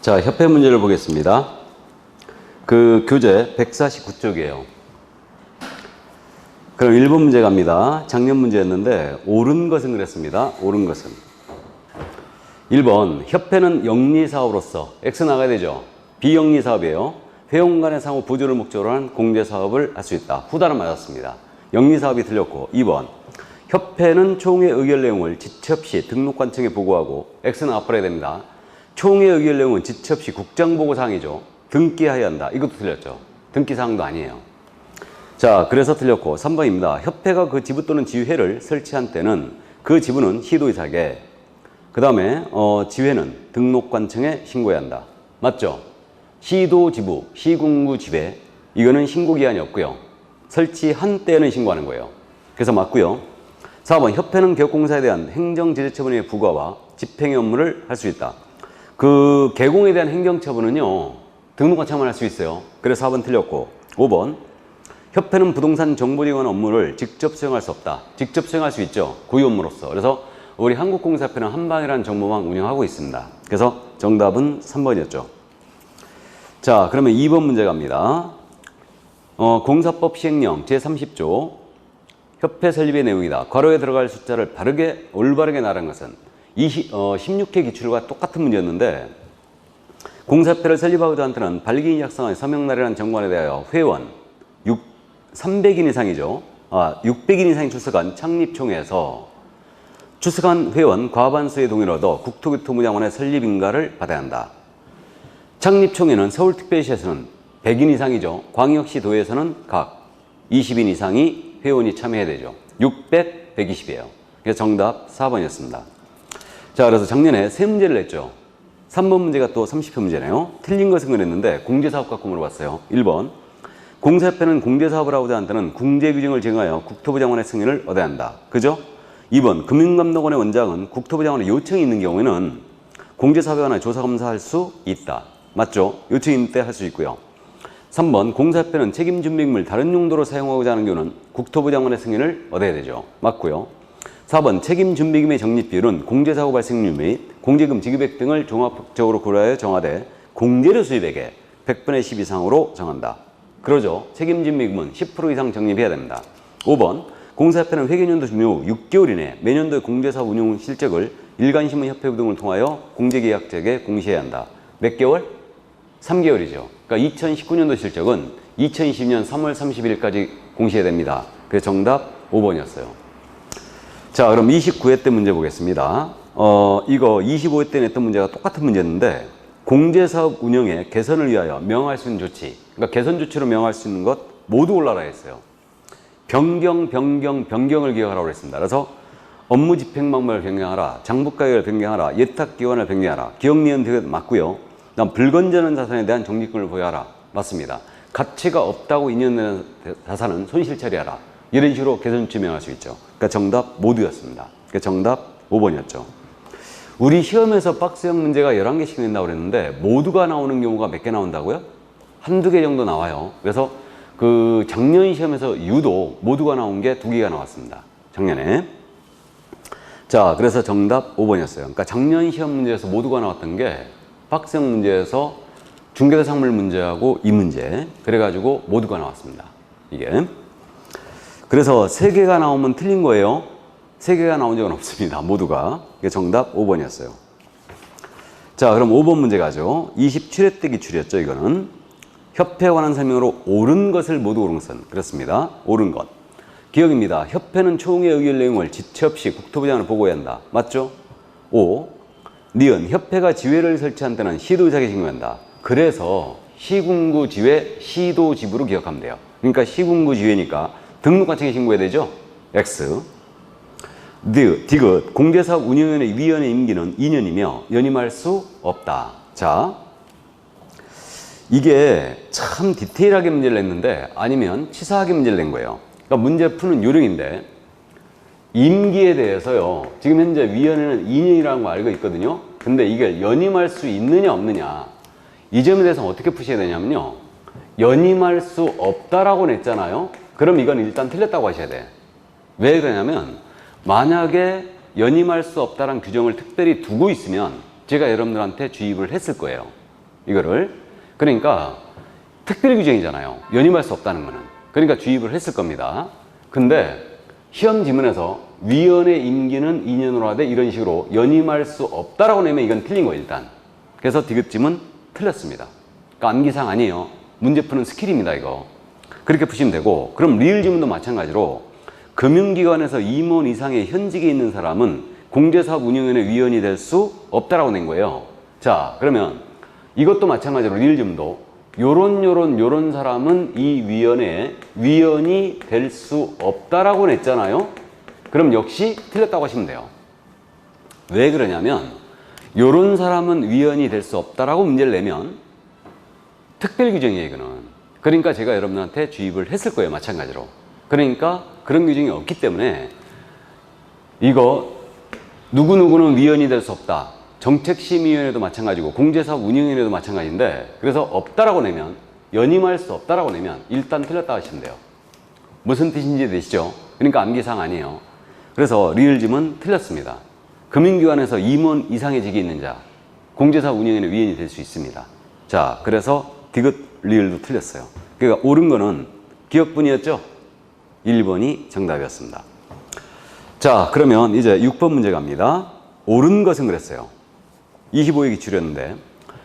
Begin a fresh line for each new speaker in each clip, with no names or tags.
자, 협회 문제를 보겠습니다. 그 교재 149쪽이에요. 그럼 1번 문제 갑니다. 작년 문제였는데 옳은 것은 그랬습니다. 옳은 것은 1번 협회는 영리사업으로서 X 나가야 되죠. 비영리사업이에요. 회원 간의 상호 보조를 목적으로 한 공제사업을 할 수 있다. 후단은 맞았습니다. 영리사업이 틀렸고 2번 협회는 총회 의결 내용을 지체 없이 등록관청에 보고하고 X는 앞으로 해야 됩니다. 총회 의결 내용은 지체 없이 국장보고사항이죠. 등기하여야 한다. 이것도 틀렸죠. 등기사항도 아니에요. 자, 그래서 틀렸고 3번입니다. 협회가 그 지부 또는 지회를 설치한 때는 그 지부는 시도의사에게 그 다음에 지회는 등록관청에 신고해야 한다. 맞죠? 시도지부, 시군구지회 이거는 신고기한이 없고요. 설치한 때는 신고하는 거예요. 그래서 맞고요. 4번 협회는 개업공사에 대한 행정제재처분의 부과와 집행의 업무를 할 수 있다. 그 개공에 대한 행정처분은요. 등록관청만 할 수 있어요. 그래서 4번 틀렸고 5번 협회는 부동산 정보제공 업무를 직접 수행할 수 없다. 직접 수행할 수 있죠. 고유 업무로서. 그래서 우리 한국공사협회는 한방이라는 정보망 운영하고 있습니다. 그래서 정답은 3번이었죠. 자, 그러면 2번 문제 갑니다. 공사법 시행령 제30조 협회 설립의 내용이다. 괄호에 들어갈 숫자를 바르게 올바르게 나라는 것은 16회 기출과 똑같은 문제였는데 공사협회를 설립하고자 한 때는 발기인 작성한 서명날이라는 정관에 대하여 회원 300인 이상이죠. 600인 이상이 출석한 창립총회에서 출석한 회원 과반수의 동의를 얻어 국토교통부 장관의 설립 인가를 받아야 한다. 창립총회는 서울특별시에서는 100인 이상이죠. 광역시 도에서는 각 20인 이상이 회원이 참여해야 되죠. 600, 120이에요. 그래서 정답 4번이었습니다. 자, 그래서 작년에 세 문제를 냈죠. 3번 문제가 또 30회 문제네요. 틀린 것은 그랬는데 공제사업 갖고 물어봤어요. 1번 공사협회는 공제사업을 하고자 한 때는 공제규정을 정하여 국토부 장관의 승인을 얻어야 한다. 그죠? 2번 금융감독원의 원장은 국토부 장관의 요청이 있는 경우에는 공제사업에 관한 조사검사할 수 있다. 맞죠? 요청이 있는 때 할 수 있고요. 3번 공사협회는 책임준비금을 다른 용도로 사용하고자 하는 경우는 국토부 장관의 승인을 얻어야 되죠. 맞고요. 4번 책임준비금의 적립비율은 공제사고 발생률 및 공제금 지급액 등을 종합적으로 고려하여 정하되 공제료 수입액의 100분의 10 이상으로 정한다. 그러죠. 책임준비금은 10% 이상 적립해야 됩니다. 5번 공사협회는 회계연도 종료 후 6개월 이내 매년도의 공제사업 운용 실적을 일간신문협회부 등을 통하여 공제계약자에게 공시해야 한다. 몇 개월? 3개월이죠. 그러니까 2019년도 실적은 2020년 3월 30일까지 공시해야 됩니다. 그래서 정답 5번이었어요. 자, 그럼 29회 때 문제 보겠습니다. 이거 25회 때 냈던 문제가 똑같은 문제였는데 공제사업 운영의 개선을 위하여 명할 수 있는 조치, 그러니까 개선 조치로 명할 수 있는 것 모두 올라라 했어요. 변경을 기억하라고 했습니다. 그래서 업무 집행 방법을 변경하라, 장부가격을 변경하라, 예탁기관을 변경하라, 기억니은 되게 맞고요. 다음 불건전한 자산에 대한 적립금을 보유하라. 맞습니다. 가치가 없다고 인정되는 자산은 손실 처리하라. 이런 식으로 개선 조치 명할 수 있죠. 그러니까 정답 모두였습니다. 그러니까 정답 5번이었죠. 우리 시험에서 박스형 문제가 11개씩 낸다고 그랬는데 모두가 나오는 경우가 몇 개 나온다고요? 한두 개 정도 나와요. 그래서 그 작년 시험에서 유독 모두가 나온 게 2개가 나왔습니다. 작년에. 자, 그래서 정답 5번이었어요. 그러니까 작년 시험 문제에서 모두가 나왔던 게 박스형 문제에서 중개사상물 문제하고 이 문제. 그래가지고 모두가 나왔습니다. 이게. 그래서 3개가 나오면 틀린 거예요. 3개가 나온 적은 없습니다. 모두가. 이게 정답 5번이었어요. 자, 그럼 5번 문제 가죠. 27회 때 기출이었죠. 이거는. 협회에 관한 설명으로 옳은 것을 모두 옳은 것은. 그렇습니다. 옳은 것. 기억입니다. 협회는 총회 의결 내용을 지체 없이 국토부 장관을 보고해야 한다. 맞죠? 5. 니은 협회가 지회를 설치한 때는 시도의사에게 신고한다. 그래서 시군구 지회, 시도 지부로 기억하면 돼요. 그러니까 시군구 지회니까 등록관청에 신고해야 되죠? X. 디귿 공제사업 운영위원회 위원회 임기는 2년이며 연임할 수 없다. 자, 이게 참 디테일하게 문제를 냈는데 아니면 치사하게 문제를 낸 거예요. 그러니까 문제 푸는 요령인데 임기에 대해서요. 지금 현재 위원회는 2년이라는 거 알고 있거든요. 근데 이게 연임할 수 있느냐 없느냐 이 점에 대해서 어떻게 푸셔야 되냐면요. 연임할 수 없다라고 냈잖아요. 그럼 이건 일단 틀렸다고 하셔야 돼. 왜 그러냐면 만약에 연임할 수 없다는 규정을 특별히 두고 있으면 제가 여러분들한테 주입을 했을 거예요. 이거를. 그러니까 특별 규정이잖아요. 연임할 수 없다는 거는. 그러니까 주입을 했을 겁니다. 근데 시험 지문에서 위원의 임기는 2년으로 하되 이런 식으로 연임할 수 없다라고 내면 이건 틀린 거예요, 일단. 그래서 디귿짐은 틀렸습니다. 그러니까 암기상 아니에요. 문제 푸는 스킬입니다, 이거. 그렇게 푸시면 되고, 그럼 리을 지문도 마찬가지로 금융기관에서 임원 이상의 현직에 있는 사람은 공제사업 운영위원회 위원이 될 수 없다라고 낸 거예요. 자, 그러면 이것도 마찬가지로 리을 지문도 요런 사람은 이 위원회에 위원이 될 수 없다라고 냈잖아요. 그럼 역시 틀렸다고 하시면 돼요. 왜 그러냐면 요런 사람은 위원이 될 수 없다라고 문제를 내면 특별 규정이에요, 이거는. 그러니까 제가 여러분한테 주입을 했을 거예요, 마찬가지로. 그러니까 그런 규정이 없기 때문에 이거 누구누구는 위원이 될 수 없다. 정책심의위원회도 마찬가지고 공제사업 운영위원회도 마찬가지인데, 그래서 없다라고 내면, 연임할 수 없다라고 내면 일단 틀렸다 하시면 돼요. 무슨 뜻인지 되시죠? 그러니까 암기사항 아니에요. 그래서 리을짐은 틀렸습니다. 금융기관에서 임원 이상의 직이 있는 자, 공제사업 운영위원회 위원이 될 수 있습니다. 자, 그래서 디귿 리을도 틀렸어요. 그러니까 옳은 거는 기억분이었죠? 1번이 정답이었습니다. 자, 그러면 이제 6번 문제 갑니다. 옳은 것은 그랬어요. 25의 기출이었는데,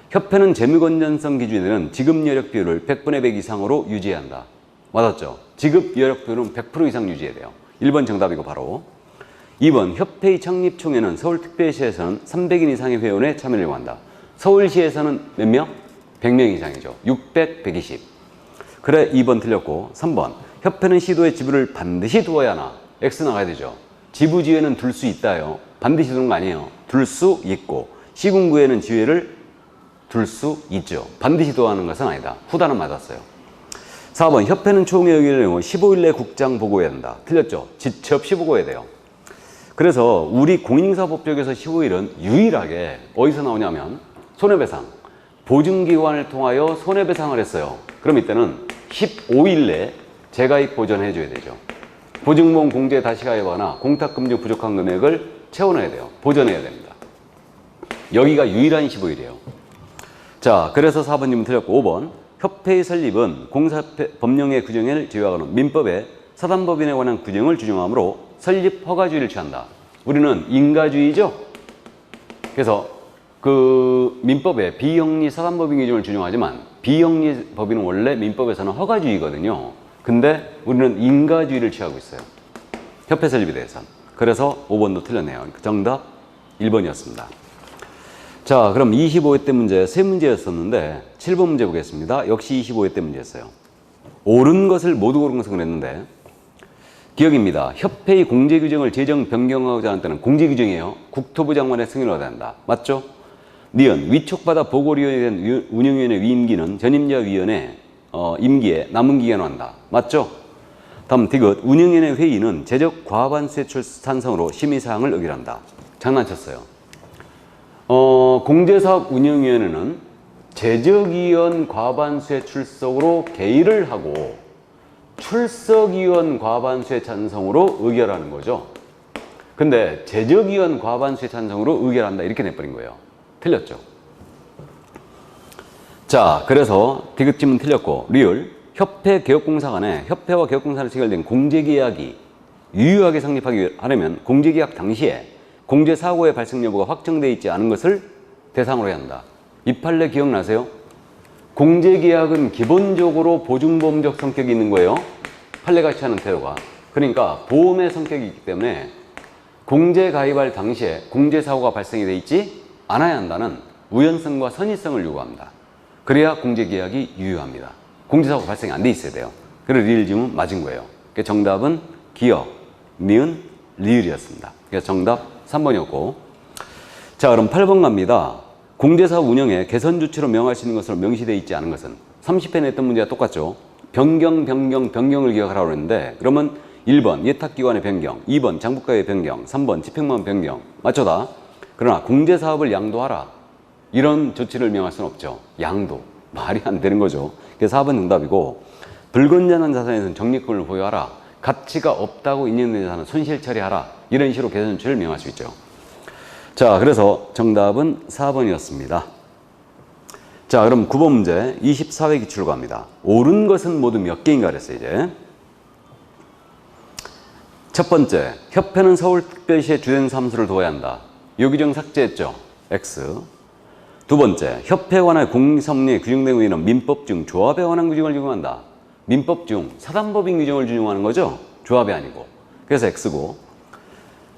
협회는 재무건전성 기준에 대한 지급 여력 비율을 100분의 100 이상으로 유지해야 한다. 맞았죠? 지급 여력 비율은 100% 이상 유지해야 돼요. 1번 정답이고 바로. 2번, 협회의 창립 총회는 서울특별시에서는 300인 이상의 회원에 참여를 요구한다. 서울시에서는 몇 명? 100명 이상이죠. 600, 120. 그래, 2번 틀렸고. 3번, 협회는 시도에 지부를 반드시 두어야 하나? X 나가야 되죠. 지부지회는 둘 수 있다요. 반드시 두는 거 아니에요. 둘 수 있고, 시군구에는 지회를 둘 수 있죠. 반드시 두어야 하는 것은 아니다. 후단은 맞았어요. 4번, 협회는 총회 의결의 경우 15일 내 국장 보고해야 한다. 틀렸죠. 지체 없이 보고해야 돼요. 그래서 우리 공인인사법조에서 15일은 유일하게 어디서 나오냐면 손해배상, 보증기관을 통하여 손해배상을 했어요. 그럼 이때는 15일 내에 재가입 보전해 줘야 되죠. 보증보험 공제 다시 가입하거나 공탁금융 부족한 금액을 채워넣어야 돼요. 보전해야 됩니다. 여기가 유일한 15일이에요. 자, 그래서 4번 질문 틀렸고, 5번, 협회의 설립은 공사협회 법령의 규정을 제외하고는 민법에 사단법인에 관한 규정을 준용하므로 설립 허가주의를 취한다. 우리는 인가주의죠. 그래서 그 민법에 비영리 사단법인 규정을 준용하지만 비영리 법인은 원래 민법에서는 허가주의거든요. 근데 우리는 인가주의를 취하고 있어요. 협회 설립에 대해서는. 그래서 5번도 틀렸네요. 정답 1번이었습니다. 자, 그럼 25회 때 문제 세 문제였었는데 7번 문제 보겠습니다. 역시 25회 때 문제였어요. 옳은 것을 모두 고른 것을 그랬는데 기억입니다. 협회의 공제 규정을 재정 변경하고자 하는 때는 공제 규정이에요. 국토부 장관의 승인을 얻어야 한다. 맞죠? 니은 위촉받아 보고위원에 대한 운영위원회 위임기는 전임자위원회 임기에 남은 기간으로 한다. 맞죠? 다음 디귿 운영위원회 회의는 제적 과반수의 찬성으로 심의사항을 의결한다. 장난쳤어요. 공제사업 운영위원회는 제적위원 과반수의 출석으로 개의를 하고 출석위원 과반수의 찬성으로 의결하는 거죠. 근데 제적위원 과반수의 찬성으로 의결한다 이렇게 내버린 거예요. 틀렸죠. 자, 그래서 디귿짐은 틀렸고 리을 협회 개업공사 간에 협회와 개업공사를 체결된 공제계약이 유효하게 성립하기 하려면 공제계약 당시에 공제사고의 발생 여부가 확정되어 있지 않은 것을 대상으로 해야 한다. 이 판례 기억나세요? 공제계약은 기본적으로 보증보험적 성격이 있는 거예요. 판례가 취하는 태도가. 그러니까 보험의 성격이 있기 때문에 공제 가입할 당시에 공제사고가 발생이 돼 있지 않아야 한다는 우연성과 선의성을 요구합니다. 그래야 공제계약이 유효합니다. 공제사고 발생이 안 돼 있어야 돼요. 그래서 리을 지문 맞은 거예요. 그러니까 정답은 기역, 니은, 리을이었습니다. 그래서 정답 3번이었고. 자, 그럼 8번 갑니다. 공제사업 운영에 개선 조치로 명할 수 있는 것으로 명시되어 있지 않은 것은 30회 냈던 문제와 똑같죠. 변경을 기억하라고 했는데 그러면 1번 예탁기관의 변경, 2번 장부가의 변경, 3번 집행만 변경. 맞죠 다? 그러나 공제사업을 양도하라. 이런 조치를 명할 수는 없죠. 양도. 말이 안 되는 거죠. 그래서 4번 정답이고 불건전한 자산에서는 적립금을 보유하라. 가치가 없다고 인정된 자산은 손실 처리하라. 이런 식으로 개선 조치를 명할 수 있죠. 자, 그래서 정답은 4번이었습니다. 자, 그럼 9번 문제 24회 기출로 갑니다. 옳은 것은 모두 몇 개인가 그랬어요, 이제. 첫 번째, 협회는 서울특별시의 주된 사무소를 둬야 한다. 요 규정 삭제했죠? X. 두 번째, 협회에 관한 공사업무에 규정된 의의는 민법 중 조합에 관한 규정을 적용한다. 민법 중 사단법인 규정을 준용하는 거죠? 조합이 아니고. 그래서 X고.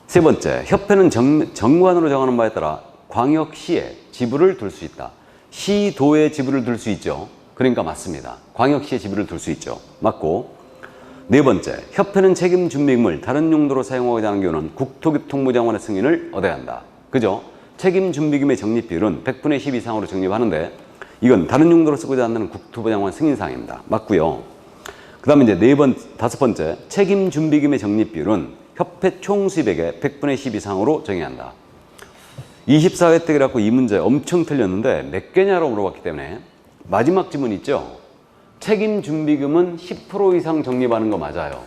세 번째, 협회는 정관으로 정하는 바에 따라 광역시에 지부를 둘 수 있다. 시도에 지부를 둘 수 있죠. 그러니까 맞습니다. 광역시에 지부를 둘 수 있죠. 맞고. 네 번째, 협회는 책임 준비금을 다른 용도로 사용하고자 하는 경우는 국토교통부 장관의 승인을 얻어야 한다. 그죠? 책임 준비금의 적립 비율은 100분의 10 이상으로 적립하는데 이건 다른 용도로 쓰고자 한다는 국토부 장관 승인사항입니다. 맞고요. 그 다음에 이제 다섯 번째, 책임 준비금의 적립 비율은 협회 총 수입액의 100분의 10 이상으로 정해야 한다. 24회 때 그래갖고 이 문제 엄청 틀렸는데 몇 개냐로 물어봤기 때문에 마지막 지문 있죠? 책임 준비금은 10% 이상 적립하는 거 맞아요.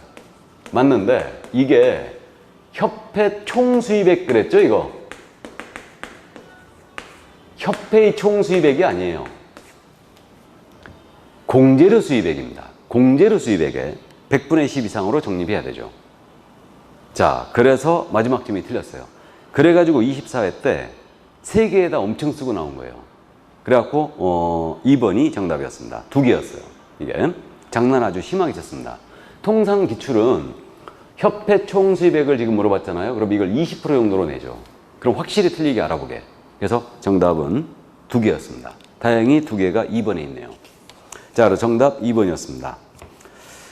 맞는데 이게 협회 총 수입액 그랬죠, 이거? 협회의 총 수입액이 아니에요. 공제료 수입액입니다. 공제료 수입액에 100분의 10 이상으로 적립해야 되죠. 자, 그래서 마지막 질문이 틀렸어요. 그래가지고 24회 때 3개에다 엄청 쓰고 나온 거예요. 그래갖고 2번이 정답이었습니다. 2개였어요. 이게 장난 아주 심하게 쳤습니다. 통상 기출은 협회 총 수입액을 지금 물어봤잖아요. 그럼 이걸 20% 정도로 내죠. 그럼 확실히 틀리게 알아보게. 그래서 정답은 2개였습니다. 다행히 2개가 2번에 있네요. 자, 그럼 정답 2번이었습니다.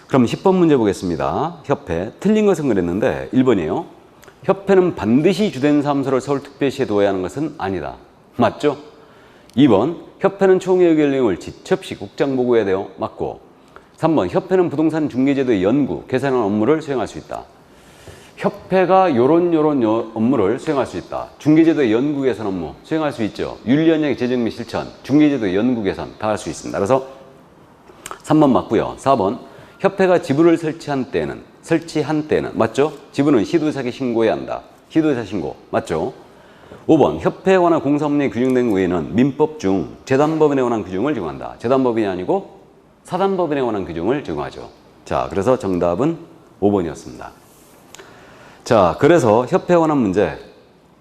그럼 10번 문제 보겠습니다. 협회. 틀린 것은 그랬는데 1번이에요. 협회는 반드시 주된 사무소를 서울특별시에 둬야 하는 것은 아니다. 맞죠? 2번. 협회는 총회의 결정을 지첩시 국장 보고해야 돼요. 맞고. 3번. 협회는 부동산 중개제도의 연구, 계산하는 업무를 수행할 수 있다. 협회가 요런 업무를 수행할 수 있다. 중개제도의 연구 개선 업무 수행할 수 있죠. 윤리원장의 재정 및 실천, 중개제도의 연구 개선 다 할 수 있습니다. 그래서 3번 맞고요. 4번. 협회가 지부를 설치한 때는 맞죠? 지부는 시도사에게 신고해야 한다. 시도사 신고 맞죠? 5번 협회에 관한 공사업무에 규정된 외에는 민법 중 재단법인에 관한 규정을 적용한다. 재단법인이 아니고 사단법인에 관한 규정을 적용하죠. 자, 그래서 정답은 5번이었습니다. 자, 그래서 협회에 관한 문제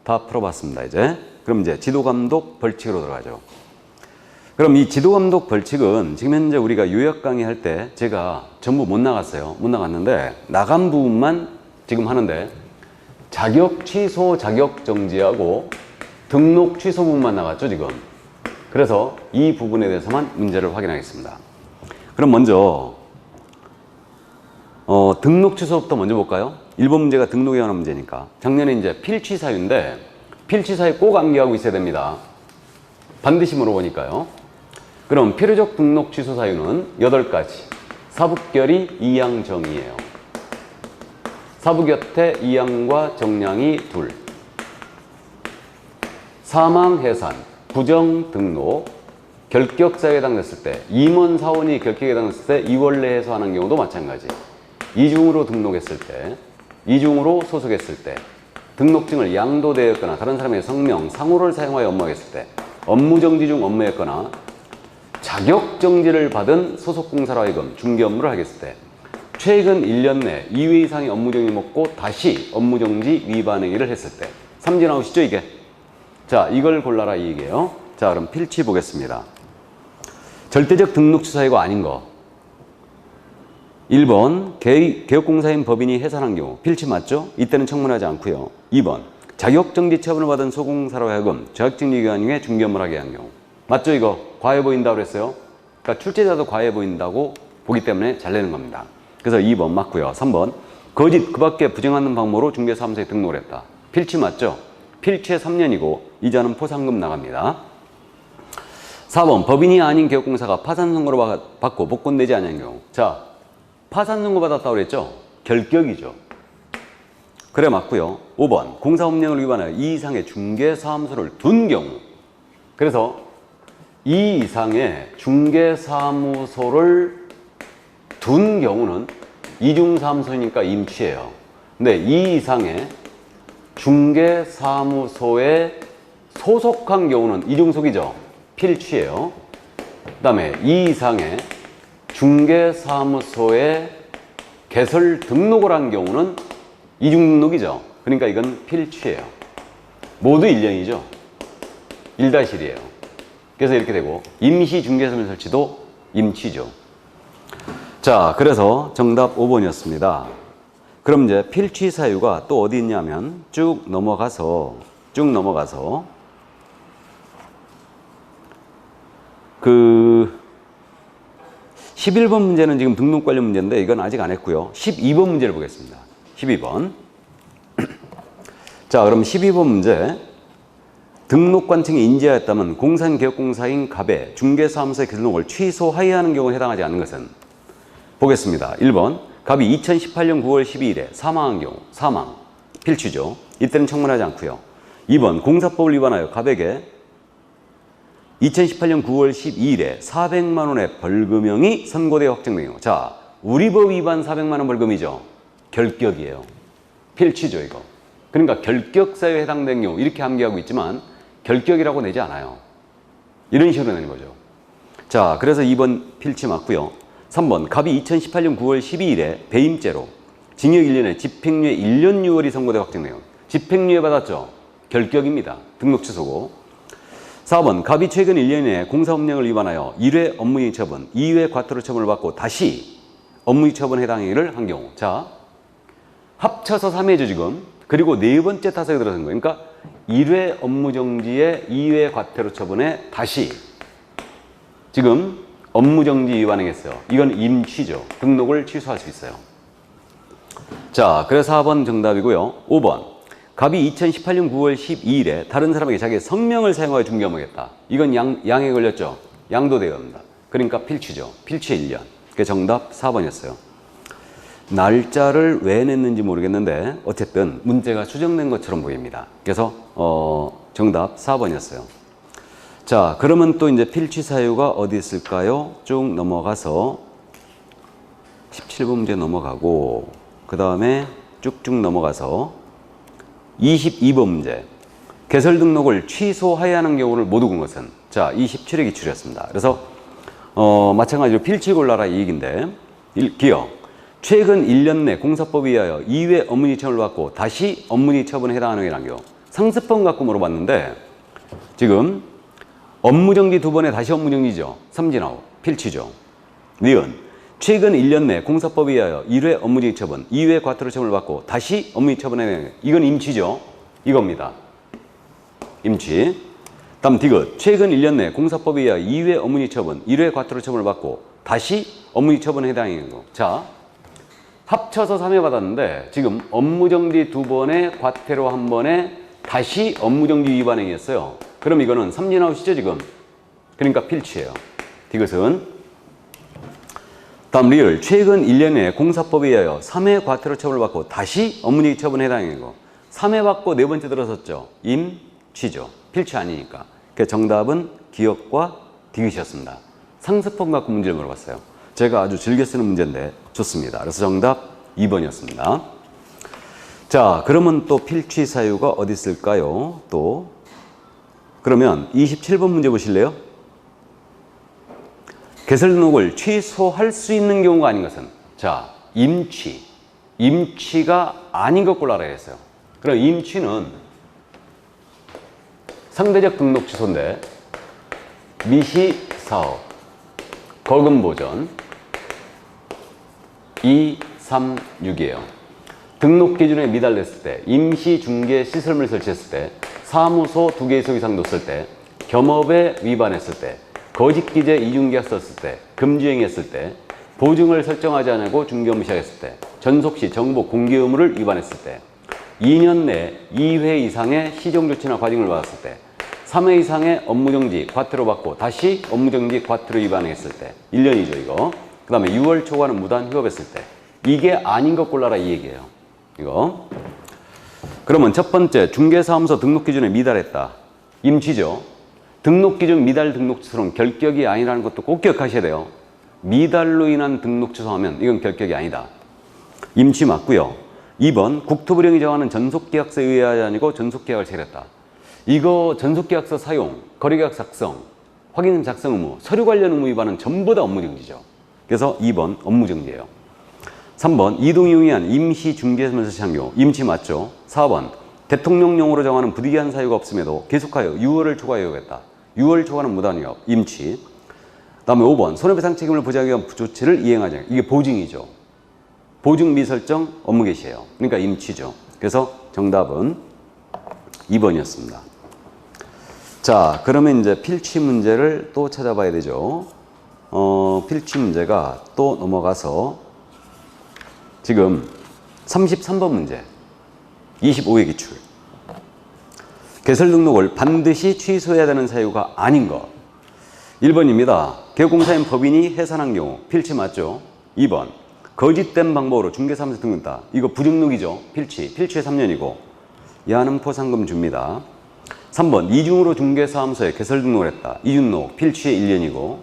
다 풀어봤습니다. 이제 그럼 이제 지도감독 벌칙으로 들어가죠. 그럼 이 지도감독 벌칙은 지금 현재 우리가 요약 강의 할 때 제가 전부 못 나갔어요. 못 나갔는데 나간 부분만 지금 하는데 자격 취소, 자격 정지하고 등록 취소 부분만 나갔죠, 지금. 그래서 이 부분에 대해서만 문제를 확인하겠습니다. 그럼 먼저 등록 취소부터 먼저 볼까요? 1번 문제가 등록에 관한 문제니까. 작년에 이제 필취 사유인데 필취 사유 꼭 암기하고 있어야 됩니다. 반드시 물어보니까요. 그럼 필요적 등록 취소 사유는 8가지. 사북결의 2항 정의예요. 사부 곁에 2항과 정량이 2. 사망, 해산, 부정, 등록, 결격사유에 해당됐을 때, 임원 사원이 결격에 해당됐을 때 이원래 해소하는 경우도 마찬가지. 이중으로 등록했을 때, 이중으로 소속했을 때, 등록증을 양도되었거나 다른 사람의 성명, 상호를 사용하여 업무하겠을 때, 업무정지 중 업무했거나 자격정지를 받은 소속공사로 하여금 중개 업무를 하겠을 때, 최근 1년 내 2회 이상의 업무정지 먹고 다시 업무정지 위반 행위를 했을 때. 삼지 나오시죠, 이게? 자, 이걸 골라라 이 얘기예요. 자, 그럼 필치 보겠습니다. 절대적 등록 취소사유가 아닌 거. 1번 개업공사인 법인이 해산한 경우 필치 맞죠? 이때는 청문하지 않고요. 2번 자격정지 처분을 받은 소공사로 하여금 자격정지 기간 중에 중개 업무를 하게 한 경우. 맞죠, 이거? 과해 보인다고 그랬어요. 그러니까 출제자도 과해 보인다고 보기 때문에 잘 내는 겁니다. 그래서 2번 맞고요. 3번 거짓 그 밖에 부정하는 방법으로 중개사무소에 등록을 했다. 필치 맞죠? 필치에 3년이고 이자는 포상금 나갑니다. 4번 법인이 아닌 개업공사가 파산 선고를 받고 복권되지 않은 경우. 자, 파산 선고 받았다고 그랬죠? 결격이죠. 그래 맞고요. 5번 공사법령을 위반하여 이 이상의 중개사무소를 둔 경우. 그래서 이 이상의 중개사무소를 둔 경우는 이중사무소니까 임취예요. 근데 이 이상의 중개사무소에 소속한 경우는 이중속이죠. 필취예요. 그 다음에 이 이상의 중개사무소에 개설 등록을 한 경우는 이중등록이죠. 그러니까 이건 필취예요. 모두 1년이죠. 1-1이에요. 그래서 이렇게 되고 임시중개사무소 설치도 임취죠. 자, 그래서 정답 5번이었습니다. 그럼 이제 필취 사유가 또 어디 있냐면 쭉 넘어가서 그 11번 문제는 지금 등록 관련 문제인데 이건 아직 안 했고요. 12번 문제를 보겠습니다. 12번. 자, 그럼 12번 문제. 등록관청이 인지하였다면 공산개혁공사인 갑의 중개사무소의 등록을 취소하여야 하는 경우에 해당하지 않는 것은? 보겠습니다. 1번. 갑이 2018년 9월 12일에 사망한 경우, 사망. 필취죠. 이때는 청문하지 않고요. 2번. 공사법을 위반하여 갑에게 2018년 9월 12일에 400만 원의 벌금형이 선고되어 확정된 경우. 자, 우리 법 위반 400만 원 벌금이죠. 결격이에요. 필취죠, 이거. 그러니까 결격사유에 해당된 경우 이렇게 암기하고 있지만 결격이라고 내지 않아요. 이런 식으로 내는 거죠. 자, 그래서 2번 필취 맞고요. 3번 갑이 2018년 9월 12일에 배임죄로 징역 1년에 집행유예 1년 6월이 선고되어 확정된 경우. 집행유예 받았죠. 결격입니다. 등록 취소고. 4번 갑이 최근 1년 내에 공사법령을 위반하여 1회 업무유예 처분, 2회 과태료 처분을 받고 다시 업무유예 처분에 해당 행위를 한 경우. 자, 합쳐서 3회죠 지금. 그리고 네 번째 타석에 들어선 거예요. 그러니까 1회 업무정지에 2회 과태료 처분에 다시 지금 업무정지 위반행했어요. 이건 임취죠. 등록을 취소할 수 있어요. 자, 그래서 4번 정답이고요. 5번 갑이 2018년 9월 12일에 다른 사람에게 자기의 성명을 사용하여 중개업무했다. 이건 양에 걸렸죠. 양도대여입니다. 그러니까 필취죠. 필취 1년. 그게 정답 4번이었어요. 날짜를 왜 냈는지 모르겠는데 어쨌든 문제가 수정된 것처럼 보입니다. 그래서 정답 4번이었어요. 자, 그러면 또 이제 필취 사유가 어디 있을까요? 쭉 넘어가서 17번 문제 넘어가고 그 다음에 쭉쭉 넘어가서 22번 문제. 개설 등록을 취소해야 하는 경우를 못 얻은 것은? 자, 27회 기출이었습니다. 그래서 마찬가지로 필취 골라라 이 얘기인데 기억. 최근 1년 내 공사법에 의하여 2회 업무유예 처분을 받고 다시 업무유예 처분에 해당하는 경우라는 경우. 상습범 갖고 물어봤는데 지금 업무정지 2번에 다시 업무정지죠. 삼진아웃. 필취죠. 니은 최근 1년 내 공사법에 의하여 1회 업무정지 처분, 2회 과태료 처분을 받고 다시 업무유예 처분에 해당하는 경우. 이건 임취죠. 이겁니다. 임취. 다음 디귿. 최근 1년 내 공사법에 의하여 2회 업무유예 처분, 1회 과태료 처분을 받고 다시 업무유예 처분에 해당하는 경우. 자, 합쳐서 3회 받았는데 지금 업무정지 2번에 과태료 1번에 다시 업무정지 위반행위였어요. 그럼 이거는 삼진아웃이죠 지금. 그러니까 필취예요. 디귿은. 다음 리을. 최근 1년에 공사법에 의하여 3회 과태료 처분을 받고 다시 업무정지 처분에 해당하는 거. 3회 받고 네 번째 들어섰죠. 임취죠. 필취 아니니까. 그 정답은 기억과 디귿이었습니다. 상습범 갖고 문제를 물어봤어요. 제가 아주 즐겨 쓰는 문제인데 좋습니다. 그래서 정답 2번이었습니다. 자, 그러면 또 필취 사유가 어디 있을까요? 또 그러면 27번 문제 보실래요? 개설 등록을 취소할 수 있는 경우가 아닌 것은? 자, 임취. 임취가 아닌 것 골라라 했어요. 그럼 임취는 상대적 등록 취소인데 미시사업, 거금보전 2, 3, 6이에요. 등록 기준에 미달됐을 때, 임시중개 시설물 설치했을 때, 사무소 2개소 이상 뒀을 때, 겸업에 위반했을 때, 거짓기재 이중계약 썼을 때, 금주행했을 때, 보증을 설정하지 않고 중개업무 시작했을 때, 전속시 정보 공개 의무를 위반했을 때, 2년 내 2회 이상의 시정조치나 과징을 받았을 때, 3회 이상의 업무정지, 과태료 받고 다시 업무정지, 과태료 위반했을 때 1년이죠 이거. 그 다음에 6월 초과는 무단 휴업했을 때. 이게 아닌 것 골라라 이 얘기예요. 이거. 그러면 첫 번째 중개사무소 등록기준에 미달했다. 임취죠. 등록기준 미달 등록 취소는 결격이 아니라는 것도 꼭 기억하셔야 돼요. 미달로 인한 등록 취소하면 이건 결격이 아니다. 임취 맞고요. 2번 국토부령이 정하는 전속계약서에 의하지 아니고 전속계약을 체결했다. 이거 전속계약서 사용, 거래계약 작성 확인 작성 의무, 서류 관련 의무 위반은 전부 다 업무정지죠. 그래서 2번 업무정지예요. 3번 이동이용이한 임시중개사무소 창요, 임시 맞죠? 4번 대통령령으로 정하는 부득이한 사유가 없음에도 계속하여 6월을 초과하여야겠다. 6월 초과는 무단위협, 임치. 다음에 5번 손해배상 책임을 보장하기 위한 조치를 이행하자. 이게 보증이죠. 보증 미설정 업무 개시예요. 그러니까 임치죠. 그래서 정답은 2번이었습니다. 자, 그러면 이제 필취 문제를 또 찾아봐야 되죠. 필취 문제가 또 넘어가서 지금 33번 문제 25회 기출. 개설 등록을 반드시 취소해야 되는 사유가 아닌 것. 1번입니다. 개업공사인 법인이 해산한 경우 필취 맞죠? 2번 거짓된 방법으로 중개사무소 등록했다. 이거 부등록이죠. 필취. 필취에 3년이고 이하는 포상금 줍니다. 3번 이중으로 중개사무소에 개설 등록을 했다. 이중록 필취에 1년이고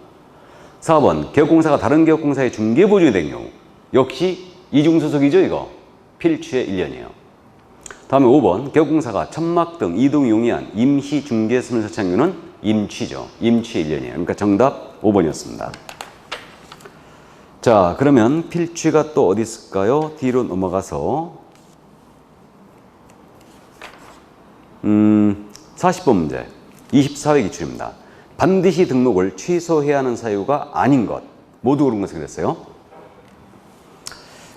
4번 개업공사가 다른 개업공사에 중개보증이 된 경우 역시 이중소속이죠. 이거 필취에 1년이에요. 다음에 5번 개업공사가 천막 등 이동이 용이한 임시중개사무소 창유는 임취죠. 임취 1년이에요. 그러니까 정답 5번이었습니다. 자, 그러면 필취가 또 어디 있을까요? 뒤로 넘어가서 40번 문제 24회 기출입니다. 반드시 등록을 취소해야 하는 사유가 아닌 것. 모두 그런 것을 그랬어요.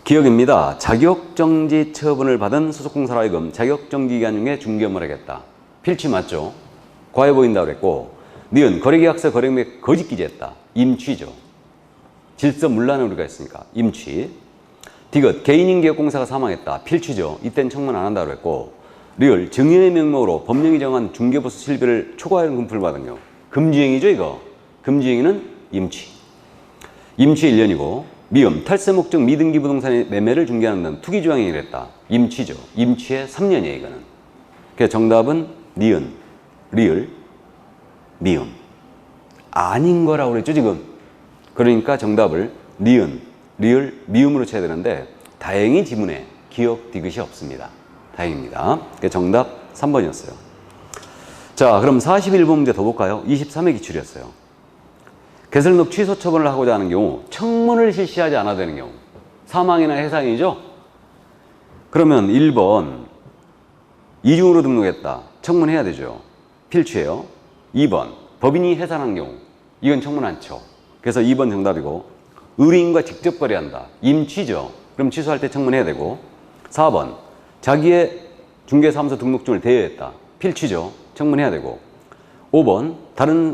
기억입니다. 자격정지 처분을 받은 소속공사로 하여금 자격정지 기간 중에 중개 업무를 하겠다. 필취 맞죠? 과해 보인다고 그랬고 니은 거래계약서 거래금액 거짓 기재했다. 임취죠. 질서문란을 우리가 했으니까 임취. 디귿 개인인 개업공사가 사망했다. 필취죠. 이땐 청문 안 한다고 그랬고 리을 증여의 명목으로 법령이 정한 중개보수 실비를 초과하는 금품을 받은 경우 금지행위죠. 이거 금지행위는 임취. 임취 1년이고 미음 탈세 목적 미등기 부동산의 매매를 중개하는 등 투기 조항이 이랬다. 임취죠. 임취에 3년이에요. 이거는. 그래서 정답은 니은, 리을, 미음. 아닌 거라고 그랬죠 지금. 그러니까 정답을 니은, 리을, 미음으로 쳐야 되는데 다행히 지문에 기억 디귿이 없습니다. 다행입니다. 그래서 정답 3번이었어요. 자, 그럼 41번 문제 더 볼까요? 23회 기출이었어요. 개설등록 취소 처분을 하고자 하는 경우 청문을 실시하지 않아도 되는 경우 사망이나 해산이죠. 그러면 1번 이중으로 등록했다. 청문해야 되죠. 필취예요. 2번 법인이 해산한 경우 이건 청문 안 쳐. 그래서 2번 정답이고 의뢰인과 직접 거래한다. 임취죠. 그럼 취소할 때 청문해야 되고 4번 자기의 중개사무소 등록증을 대여했다. 필취죠. 청문해야 되고 5번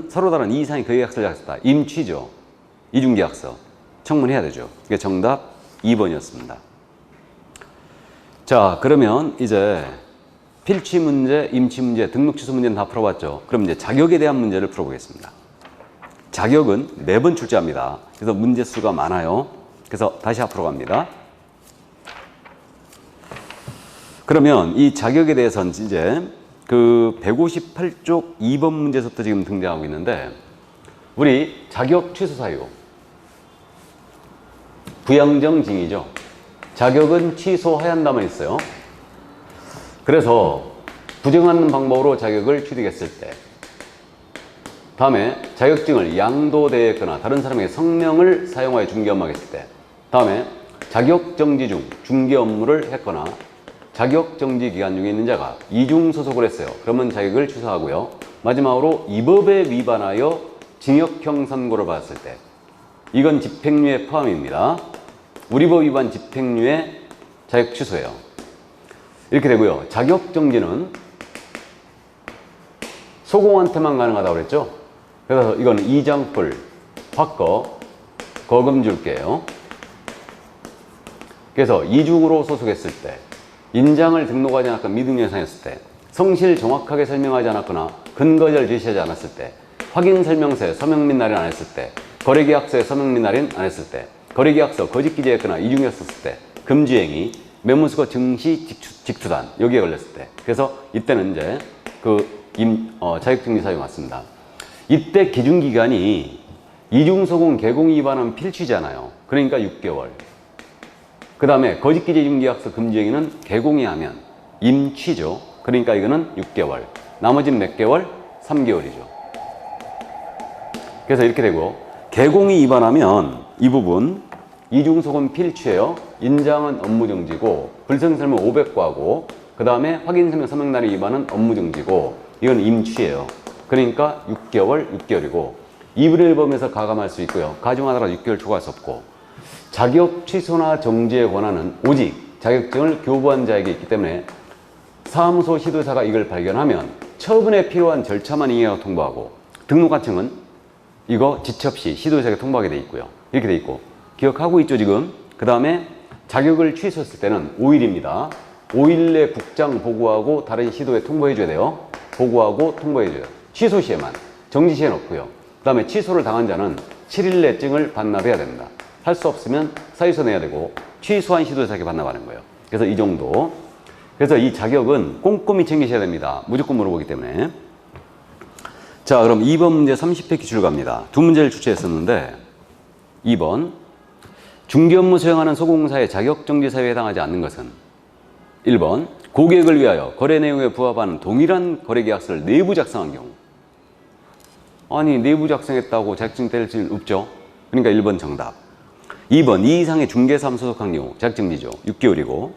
서로 다른 이 이상의 계약서를 작성했다. 임취죠. 이중계약서 청문해야 되죠. 이게 정답 2번이었습니다. 자, 그러면 이제 필취 문제, 임취 문제, 등록 취소 문제는 다 풀어봤죠. 그럼 이제 자격에 대한 문제를 풀어보겠습니다. 자격은 매번 출제합니다. 그래서 문제 수가 많아요. 그래서 다시 앞으로 갑니다. 그러면 이 자격에 대해서는 이제 그 158쪽 2번 문제에서부터 지금 등장하고 있는데 우리 자격 취소 사유 부양정징이죠. 자격은 취소해야 한다만 있어요. 그래서 부정하는 방법으로 자격을 취득했을 때 다음에 자격증을 양도대했거나 다른 사람에게 성명을 사용하여 중개 업무를 했을 때 다음에 자격정지 중 중개 업무를 했거나 자격정지 기간 중에 있는 자가 이중소속을 했어요. 그러면 자격을 취소하고요. 마지막으로 이 법에 위반하여 징역형 선고를 받았을 때 이건 집행유예 포함입니다. 우리 법 위반 집행유예 자격 취소예요. 이렇게 되고요. 자격정지는 소공한테만 가능하다고 그랬죠. 그래서 이건 이장풀, 바꿔, 거금 줄게요. 그래서 이중으로 소속했을 때 인장을 등록하지 않았거나 미등록상했을 때 성실 정확하게 설명하지 않았거나 근거자를 제시하지 않았을 때 확인 설명서에 서명 및 날인 안 했을 때 거래계약서에 서명 및 날인 안 했을 때 거래계약서 거짓 기재했거나 이중했었을 때 금지행위 매무수거 증시 직투단 여기에 걸렸을 때 그래서 이때는 이제 자격정지 사유 맞습니다. 이때 기준기간이 이중소공 개공 위반은 필취잖아요. 그러니까 6개월. 그 다음에 거짓기재 이중계약서 금지행위는 개공이 하면 임취죠. 그러니까 이거는 6개월. 나머지는 몇 개월? 3개월이죠. 그래서 이렇게 되고, 개공이 위반하면 이 부분 이중소금 필취예요. 인장은 업무정지고, 불성설명 500과고, 그 다음에 확인서명 서명날이 위반은 업무정지고, 이건 임취예요. 그러니까 6개월이고 2분의 1범에서 가감할 수 있고요. 가중하더라도 6개월 초과할 수 없고, 자격 취소나 정지의 권한은 오직 자격증을 교부한 자에게 있기 때문에 사무소 시도사가 이걸 발견하면 처분에 필요한 절차만 이행하고 통보하고, 등록관청은 이거 지체 없이 시도사에게 통보하게 돼 있고요. 이렇게 돼 있고, 기억하고 있죠 지금? 그 다음에 자격을 취소했을 때는 5일입니다. 5일 내 국장 보고하고 다른 시도에 통보해 줘야 돼요. 보고하고 통보해 줘요. 취소 시에만, 정지 시에는 없고요. 그 다음에 취소를 당한 자는 7일 내 증을 반납해야 됩니다. 할 수 없으면 사유서 내야 되고, 취소한 시도사에게 반납하는 거예요. 그래서 이 정도. 그래서 이 자격은 꼼꼼히 챙기셔야 됩니다. 무조건 물어보기 때문에. 자, 그럼 2번 문제 30회 기출 갑니다. 두 문제를 출제했었는데, 2번 중개업무 수행하는 소공사의 자격정지 사유에 해당하지 않는 것은 1번 고객을 위하여 거래 내용에 부합하는 동일한 거래계약서를 내부 작성한 경우. 아니, 내부 작성했다고 자격증 뗄 수 없죠. 그러니까 1번 정답. 2번 이 이상의 중개사무 소속한 경우 자격정지죠. 6개월이고.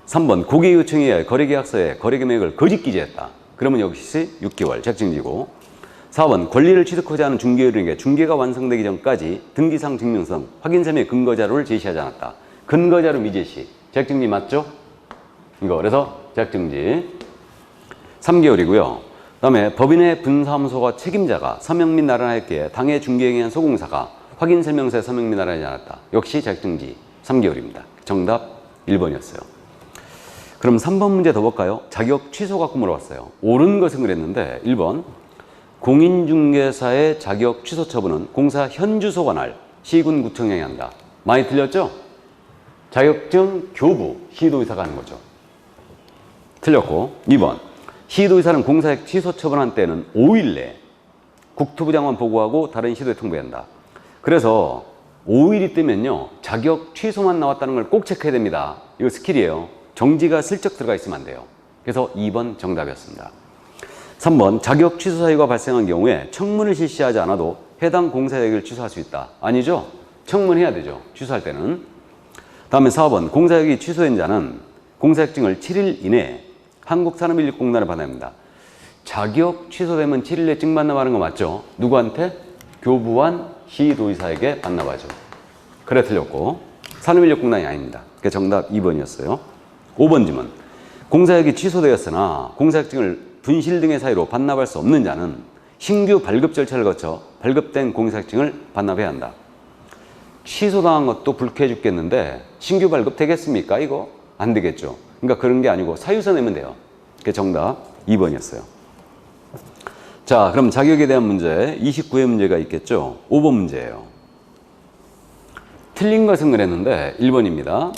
3번 고객 요청에 의하여 거래계약서에 거래금액을 거짓 기재했다. 그러면 역시 6개월 자격정지고. 4번 권리를 취득하지 않은 중개인에게 중개가 완성되기 전까지 등기상 증명성 확인서명의 근거자료를 제시하지 않았다. 근거자료 미제시. 자격정지 맞죠? 이거 그래서 자격정지 3개월이고요. 그 다음에 법인의 분사무소가 책임자가 서명 및 나란하였기에 당해 중개행위 한 소공사가 확인설명서에 서명 및 나란하지 않았다. 역시 자격정지 3개월입니다. 정답 1번이었어요. 그럼 3번 문제 더 볼까요? 자격 취소 갖고 물어봤어요. 옳은 것은 그랬는데 1번 공인중개사의 자격 취소 처분은 공사 현주소가 날 시군구청장이 한다. 많이 틀렸죠? 자격증 교부 시도의사가 하는 거죠. 틀렸고. 2번 시도의사는 공사의 취소 처분한 때는 5일 내에 국토부 장관 보고하고 다른 시도에 통보한다. 그래서 5일이 뜨면요 자격 취소만 나왔다는 걸 꼭 체크해야 됩니다. 이거 스킬이에요. 정지가 슬쩍 들어가 있으면 안 돼요. 그래서 2번 정답이었습니다. 3번 자격 취소 사유가 발생한 경우에 청문을 실시하지 않아도 해당 공사 자격을 취소할 수 있다. 아니죠? 청문해야 되죠. 취소할 때는. 다음에 4번 공사 자격이 취소된 자는 공사자격증을 7일 이내에 한국산업인력공단을 받아야 합니다. 자격 취소되면 7일 내에 증 반납하는 거 맞죠? 누구한테? 교부한 시도의사에게 반납하죠. 그래 틀렸고 산업인력공단이 아닙니다. 그게 정답 2번이었어요. 5번 질문. 공사자격이 취소되었으나 공사자격증을 분실 등의 사유로 반납할 수 없는 자는 신규 발급 절차를 거쳐 발급된 공사자격증을 반납해야 한다. 취소당한 것도 불쾌해 죽겠는데 신규 발급 되겠습니까? 이거 안 되겠죠. 그러니까 그런 게 아니고 사유서 내면 돼요. 그게 정답 2번이었어요. 자, 그럼 자격에 대한 문제 29회 문제가 있겠죠. 5번 문제예요. 틀린 것은 그랬는데 1번입니다.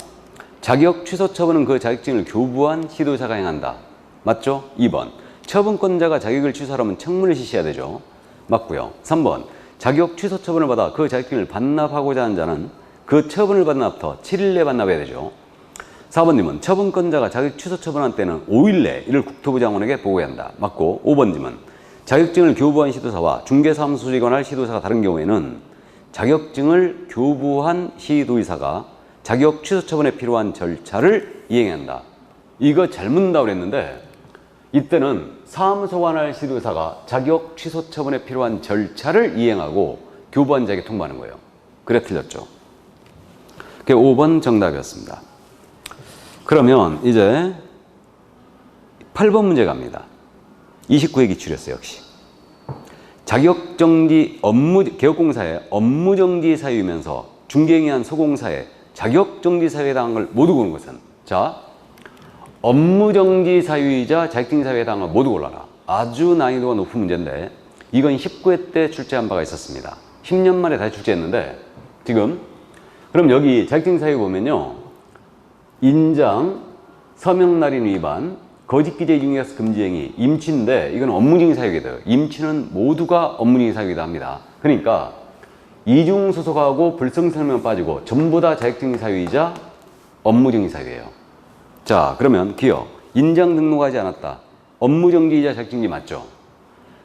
자격 취소 처분은 그 자격증을 교부한 시도자가 행한다. 맞죠? 2번 처분권자가 자격을 취소하려면 청문을 실시해야 되죠. 맞고요. 3번 자격 취소 처분을 받아 그 자격증을 반납하고자 하는 자는 그 처분을 받은 앞부터 7일 내에 반납해야 되죠. 4번님은 처분권자가 자격 취소 처분한 때는 5일 내에 이를 국토부 장관에게 보고해야 한다. 맞고. 5번님은 자격증을 교부한 시도사와 중개사무소 소집을 할 시도사가 다른 경우에는 자격증을 교부한 시도의사가 자격 취소 처분에 필요한 절차를 이행해야 한다. 이거 잘못 묻는다고 그랬는데 이때는 사무소가 할 시도의사가 자격 취소 처분에 필요한 절차를 이행하고 교부한 자에게 통보하는 거예요. 그래 틀렸죠. 그게 5번 정답이었습니다. 그러면 이제 8번 문제 갑니다. 29회 기출이었어요. 역시 자격정지 개업공사의 업무정지 사유이면서 중개행위한 소공사의 자격정지 사유에 해당한 걸 모두 고르는 것은, 자, 업무정지 사유이자 자격정지 사유에 해당한 걸 모두 골라라. 아주 난이도가 높은 문제인데 이건 19회 때 출제한 바가 있었습니다. 10년 만에 다시 출제했는데 지금 그럼 여기 자격정지 사유 보면요, 인장, 서명날인 위반, 거짓기재 중개사 금지행위, 임치인데 이건 업무정지 사유가 돼요. 임치는 모두가 업무정지 사유이기도 합니다. 그러니까 이중소속하고 불성설명 빠지고 전부 다 자격정지 사유이자 업무정지 사유예요. 자, 그러면 기억, 인장 등록하지 않았다. 업무정지이자 자격정지 맞죠?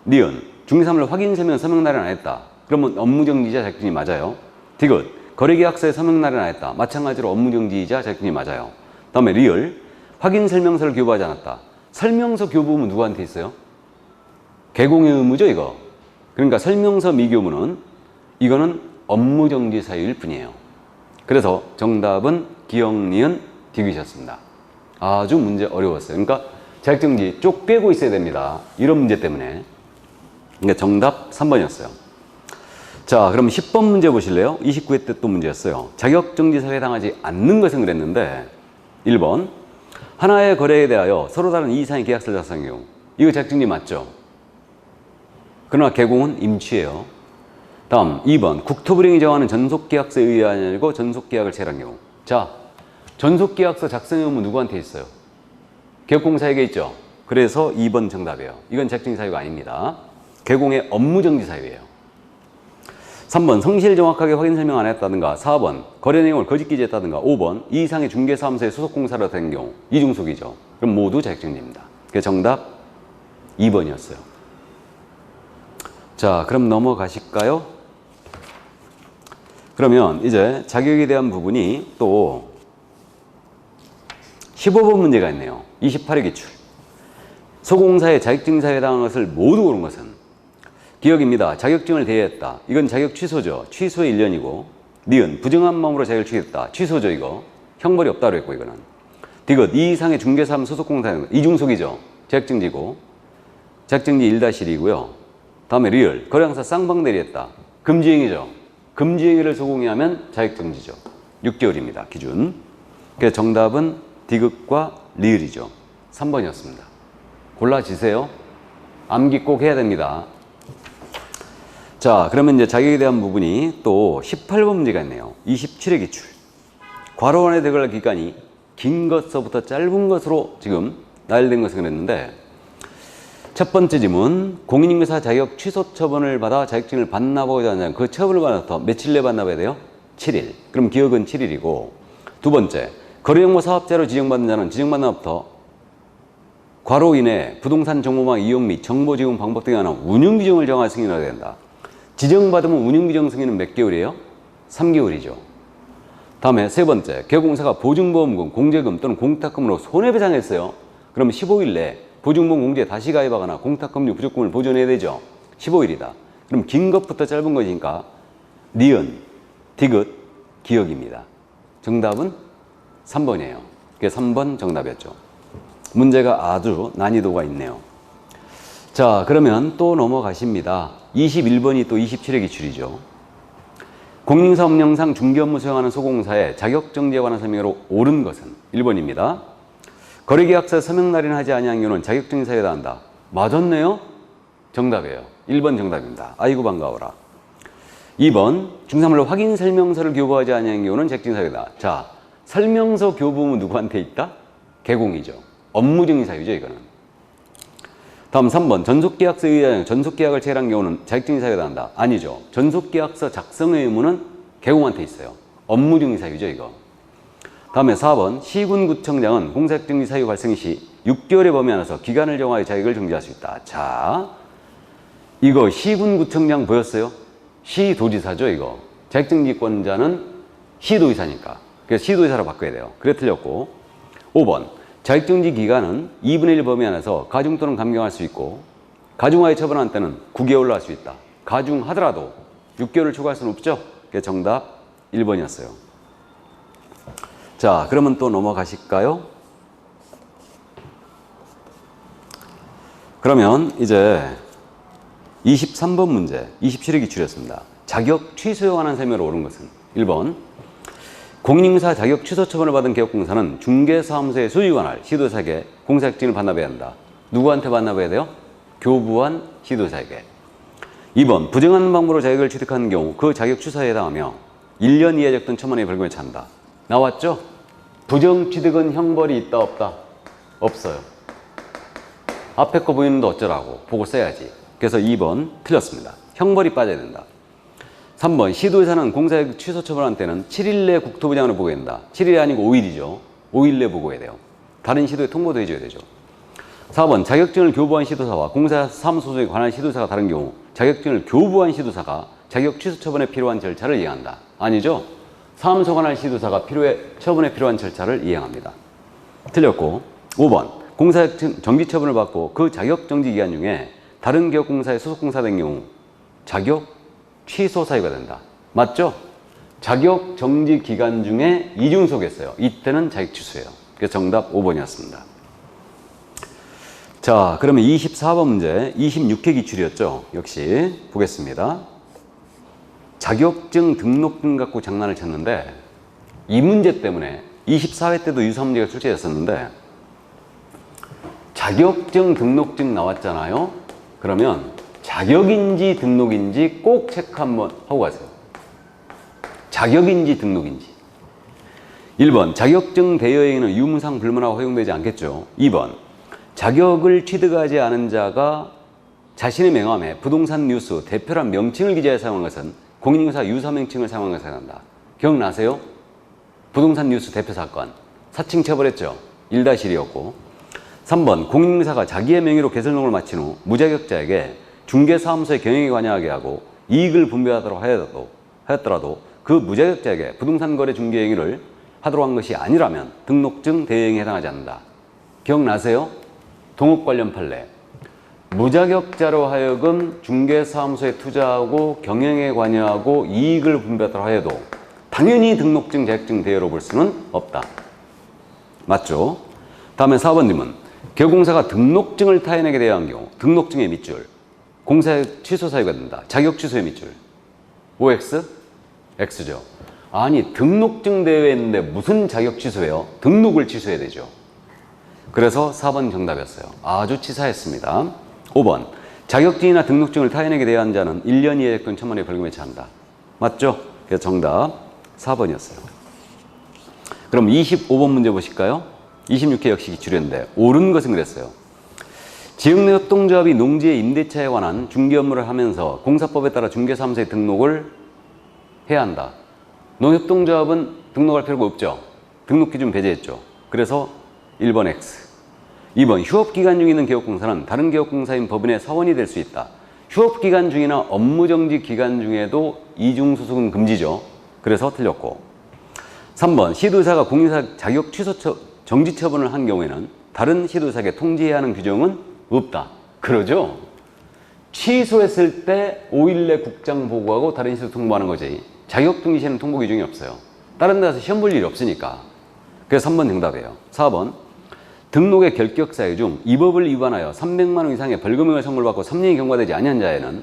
니은, 중개사무를 확인서명 서명날인 안 했다. 그러면 업무정지이자 자격증이 맞아요. 디귿. 거래계약서에 서명날이 나 있다. 마찬가지로 업무정지이자 자격증이 맞아요. 다음에 리을. 확인 설명서를 교부하지 않았다. 설명서 교부는 누구한테 있어요? 개공의 의무죠, 이거. 그러니까 설명서 미교부는 이거는 업무정지 사유일 뿐이에요. 그래서 정답은 기억, 니은, 디귿이었습니다. 아주 문제 어려웠어요. 그러니까 자격증지 쪽 빼고 있어야 됩니다. 이런 문제 때문에. 그러니까 정답 3번이었어요. 자, 그럼 10번 문제 보실래요? 29회 때 또 문제였어요. 자격정지사유에 당하지 않는 것은 그랬는데 1번. 하나의 거래에 대하여 서로 다른 이상의 계약서를 작성한 경우. 이거 자격증지 맞죠? 그러나 개공은 임취예요. 다음 2번. 국토부령이 정하는 전속계약서에 의한이 아니고 전속계약을 체결한 경우. 자, 전속계약서 작성의 의무 누구한테 있어요? 개업공사에게 있죠? 그래서 2번 정답이에요. 이건 자격증지 사유가 아닙니다. 개공의 업무정지 사유예요. 3번. 성실 정확하게 확인 설명 안 했다든가. 4번. 거래 내용을 거짓 기재했다든가. 5번. 이 이상의 중개사무소에 소속공사로 된 경우. 이중속이죠. 그럼 모두 자격증지입니다. 그래서 정답 2번이었어요. 자, 그럼 넘어가실까요? 그러면 이제 자격에 대한 부분이 또 15번 문제가 있네요. 28회 기출. 소공사의 자격증사유에 해당한 것을 모두 고른 것은 기억입니다. 자격증을 대여했다. 이건 자격 취소죠. 취소의 1년이고 니은 부정한 마음으로 자격을 취했다. 취소죠, 이거. 형벌이 없다고 했고 이거는. 디귿 이 이상의 중개사무 소속공사는 이중속이죠. 자격증지고 자격증지 1-1이고요. 다음에 리을 거래항사 쌍방대리했다. 금지행위죠. 금지행위를 소공이하면 자격정지죠. 6개월입니다. 기준. 그래서 정답은 디귿과 리을이죠. 3번이었습니다. 골라지세요. 암기 꼭 해야 됩니다. 자, 그러면 이제 자격에 대한 부분이 또 18번 문제가 있네요. 27회 기출. 괄호 안에 들어갈 기간이 긴 것서부터 짧은 것으로 지금 나열된 것을 그랬는데 첫 번째 지문, 공인인증사 자격 취소 처분을 받아 자격증을 반납하고자 하는 그 처분을 받아서 며칠 내에 반납해야 돼요? 7일. 그럼 기억은 7일이고 두 번째, 거래정보 사업자로 지정받는 자는 지정받는 날부터 괄호 이내 부동산 정보망 이용 및 정보 제공 방법 등에 관한 운영 규정을 정할 승인하게 된다. 지정받으면 운영 규정 승인은 몇 개월이에요? 3개월이죠. 다음에 세 번째, 개공사가 보증보험금, 공제금 또는 공탁금으로 손해배상했어요. 그럼 15일 내에 보증보험 공제 다시 가입하거나 공탁금리 부족금을 보존해야 되죠. 15일이다. 그럼 긴 것부터 짧은 것이니까 니은, 디귿, 기억입니다. 정답은 3번이에요. 그게 3번 정답이었죠. 문제가 아주 난이도가 있네요. 자, 그러면 또 넘어가십니다. 21번이 또 27회 기출이죠. 공인사업령상 중개업무 수행하는 소공사의 자격정지에 관한 설명으로 옳은 것은 1번입니다. 거래계약서 서명날인을 하지 아니한 경우는 자격정지 사유에 해당한다. 맞았네요? 정답이에요. 1번 정답입니다. 아이고 반가워라. 2번 중사물로 확인 설명서를 교부하지 아니한 경우는 자격정지 사유다. 자, 설명서 교부는 누구한테 있다? 개공이죠. 업무정지 사유죠, 이거는. 다음 3번 전속계약서에 의하여 전속계약을 체결한 경우는 자격정지 사유에 해당한다. 아니죠. 전속계약서 작성의 의무는 개공한테 있어요. 업무정지 사유죠, 이거. 다음에 4번 시군구청장은 공사자격정지 사유 발생 시 6개월의 범위 안에서 기간을 정하여 자격을 정지할 수 있다. 자, 이거 시군구청장 보였어요? 시도지사죠, 이거. 자격정지권자는 시도지사니까. 그래서 시도지사로 바꿔야 돼요. 그래 틀렸고. 5번 자격정지 기간은 2분의 1 범위 안에서 가중 또는 감경할 수 있고 가중하여 처분한 때는 9개월로 할 수 있다. 가중하더라도 6개월을 초과할 수는 없죠. 그래서 정답 1번이었어요. 자, 그러면 또 넘어가실까요? 그러면 이제 23번 문제, 27회 기출이었습니다. 자격 취소에 관한 설명으로 옳은 것은 1번 공인인증사 자격 취소 처분을 받은 개업공사는 중개사무소의 소유에 관할 시도사에게 공사자격증을 반납해야 한다. 누구한테 반납해야 돼요? 교부한 시도사에게. 2번 부정한 방법으로 자격을 취득하는 경우 그 자격 취소에 해당하며 1년 이하 적던 1,000만 원의 벌금에 처한다. 나왔죠? 부정 취득은 형벌이 있다 없다? 없어요. 앞에 거 보이는데 어쩌라고 보고 써야지. 그래서 2번 틀렸습니다. 형벌이 빠져야 된다. 3번 시도지사는 공사자격 취소 처분한 때는 7일 내 국토부장으로 보고해야 된다. 7일이 아니고 5일이죠. 5일 내 보고해야 돼요. 다른 시도에 통보도 해줘야 되죠. 4번 자격증을 교부한 시도사와 공사사무소 소속에 관한 시도사가 다른 경우 자격증을 교부한 시도사가 자격 취소 처분에 필요한 절차를 이행한다. 아니죠. 사무소 관할 시도사가 처분에 필요한 절차를 이행합니다. 틀렸고 5번 공사 정지 처분을 받고 그 자격 정지 기간 중에 다른 기업공사에 소속공사 된 경우 자격 취소 사유가 된다. 맞죠? 자격 정지 기간 중에 이중소개했어요. 이때는 자격 취소예요. 그래서 정답 5번이었습니다. 자, 그러면 24번 문제 26회 기출이었죠. 역시 보겠습니다. 자격증 등록증 갖고 장난을 쳤는데 이 문제 때문에 24회 때도 유사 문제가 출제됐었는데 자격증 등록증 나왔잖아요. 그러면 자격인지 등록인지 꼭 체크 한번 하고 가세요. 자격인지 등록인지. 1번 자격증 대여행위는 유무상 불문하고 허용되지 않겠죠. 2번 자격을 취득하지 않은 자가 자신의 명함에 부동산 뉴스 대표란 명칭을 기재해 사용한 것은 공인인사 유사 명칭을 사용한 것에 해당한다. 기억나세요? 부동산 뉴스 대표 사건 사칭 처벌했죠. 1-1이었고 3번 공인인사가 자기의 명의로 개설농을 마친 후 무자격자에게 중개사무소의 경영에 관여하게 하고 이익을 분배하도록 하였더라도 그 무자격자에게 부동산 거래 중개 행위를 하도록 한 것이 아니라면 등록증 대여행위에 해당하지 않는다. 기억나세요? 동업 관련 판례. 무자격자로 하여금 중개사무소에 투자하고 경영에 관여하고 이익을 분배하도록 하여도 당연히 등록증, 자격증 대여로 볼 수는 없다. 맞죠? 다음에 4번 질문. 개공사가 등록증을 타인에게 대여한 경우 등록증의 밑줄 공사의 취소 사유가 된다. 자격 취소의 밑줄 OX? X죠. 아니 등록증 대여했는데 무슨 자격 취소예요? 등록을 취소해야 되죠. 그래서 4번 정답이었어요. 아주 치사했습니다. 5번 자격증이나 등록증을 타인에게 대여한 자는 1년 이하의 징역권 1,000만 원의 벌금에 처한다. 맞죠? 그래서 정답 4번이었어요. 그럼 25번 문제 보실까요? 26회 역시 기출이었는데 옳은 것은 그랬어요. 지역 내 협동조합이 농지의 임대차에 관한 중개 업무를 하면서 공사법에 따라 중개사무소에 등록을 해야 한다. 농협동조합은 등록할 필요가 없죠. 등록 기준 배제했죠. 그래서 1번 X. 2번 휴업기간 중에 있는 기업공사는 다른 기업공사인 법인의 사원이 될 수 있다. 휴업기간 중이나 업무정지 기간 중에도 이중소속은 금지죠. 그래서 틀렸고 3번 시도사가 공인사 자격 취소 정지 처분을 한 경우에는 다른 시도사에게 통지해야 하는 규정은 없다. 그러죠? 취소했을 때 5일 내 국장 보고하고 다른 시도 통보하는 거지. 자격 등기 시에는 통보 규정이 없어요. 다른 데 가서 시험 볼 일이 없으니까. 그래서 3번 정답이에요. 4번 등록의 결격 사유 중 이 법을 위반하여 300만 원 이상의 벌금형을 선고받고 3년이 경과되지 아니한 자에는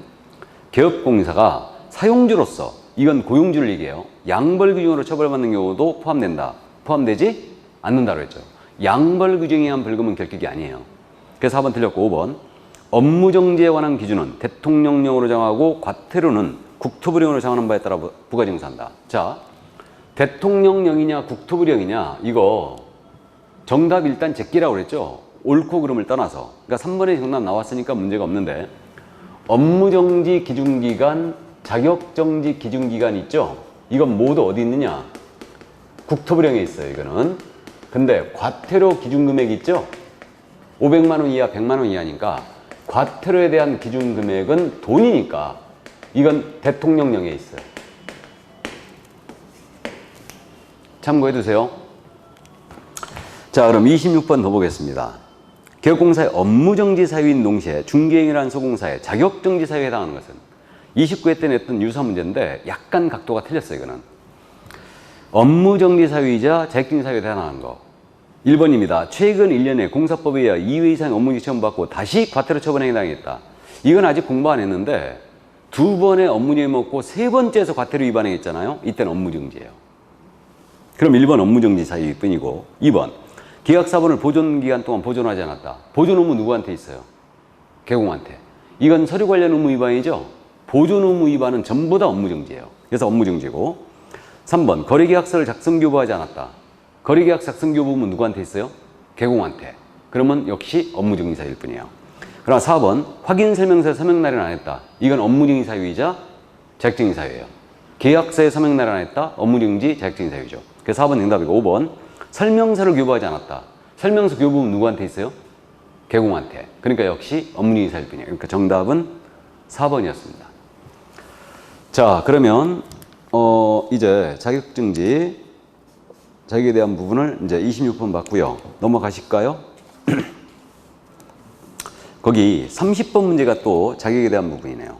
개업공사가 사용주로서 이건 고용주를 얘기해요. 양벌 규정으로 처벌받는 경우도 포함된다. 포함되지 않는다고 했죠. 양벌 규정에 의한 벌금은 결격이 아니에요. 그래서 4번 틀렸고 5번 업무정지에 관한 기준은 대통령령으로 정하고 과태료는 국토부령으로 정하는 바에 따라 부과징수한다. 자, 대통령령이냐 국토부령이냐 이거 정답 일단 제끼라고 그랬죠. 옳고 그름을 떠나서. 그러니까 3번에 정답 나왔으니까 문제가 없는데 업무정지 기준기간, 자격정지 기준기간 있죠. 이건 모두 어디 있느냐? 국토부령에 있어요. 이거는. 근데 과태료 기준금액 있죠. 500만 원 이하, 100만 원 이하니까 과태료에 대한 기준금액은 돈이니까 이건 대통령령에 있어요. 참고해 두세요. 자, 그럼 26번 더 보겠습니다. 개업공사의 업무정지 사유인 동시에 중개행위라는 소공사의 자격정지 사유에 해당하는 것은 29회 때 냈던 유사 문제인데 약간 각도가 틀렸어요. 이거는 업무정지 사유이자 자격정지 사유에 해당하는 거 1번입니다. 최근 1년에 공사법에 의해 2회 이상의 업무정지 처분받고 다시 과태료 처분에 해당했다. 이건 아직 공부 안 했는데 2번의 업무정지 먹고 3번째에서 과태료 위반했잖아요. 이때는 업무정지예요. 그럼 1번 업무정지 사유일 뿐이고 2번 계약사본을 보존기간 동안 보존하지 않았다. 보존 의무 누구한테 있어요? 개공한테. 이건 서류 관련 의무 위반이죠. 보존 의무 위반은 전부 다 업무정지예요. 그래서 업무정지고 3번 거래계약서를 작성교부하지 않았다. 거래계약 작성교부는 누구한테 있어요? 개공한테. 그러면 역시 업무정지 사유일 뿐이에요. 그러나 4번 확인설명서에 서명 날인 안 했다. 이건 업무정지 사유이자 자격정지 사유예요. 계약서에 서명 날인 안 했다. 업무정지 자격정지 사유죠. 그래서 4번 정답이고 5번 설명서를 교부하지 않았다. 설명서 교부는 누구한테 있어요? 개공한테. 그러니까 역시 업무정지 사유일 뿐이에요. 그러니까 정답은 4번이었습니다. 자, 그러면 이제 자격증지 자격에 대한 부분을 이제 26번 봤고요. 넘어가실까요? 거기 30번 문제가 또 자격에 대한 부분이네요.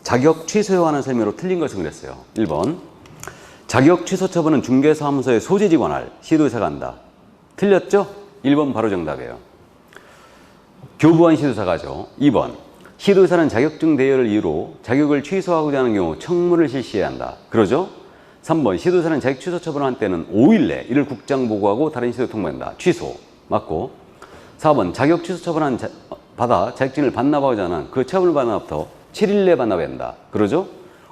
자격 취소에 관한 설명으로 틀린 것을 그랬어요. 1번. 자격 취소 처분은 중개사무소의 소재지 관할 시도의사가 한다. 틀렸죠? 1번 바로 정답이에요. 교부한 시도사가 하죠. 2번. 시도의사는 자격증 대여를 이유로 자격을 취소하고자 하는 경우 청문을 실시해야 한다. 그러죠? 3번. 시도의사는 자격 취소 처분을 한 때는 5일 내 이를 국장 보고하고 다른 시도에 통보한다. 취소. 맞고. 4번. 자격 취소 처분한 받아 자격증을 반납하고자 하는 그 처분을 받은 날부터 7일 내 반납해야 한다. 그러죠?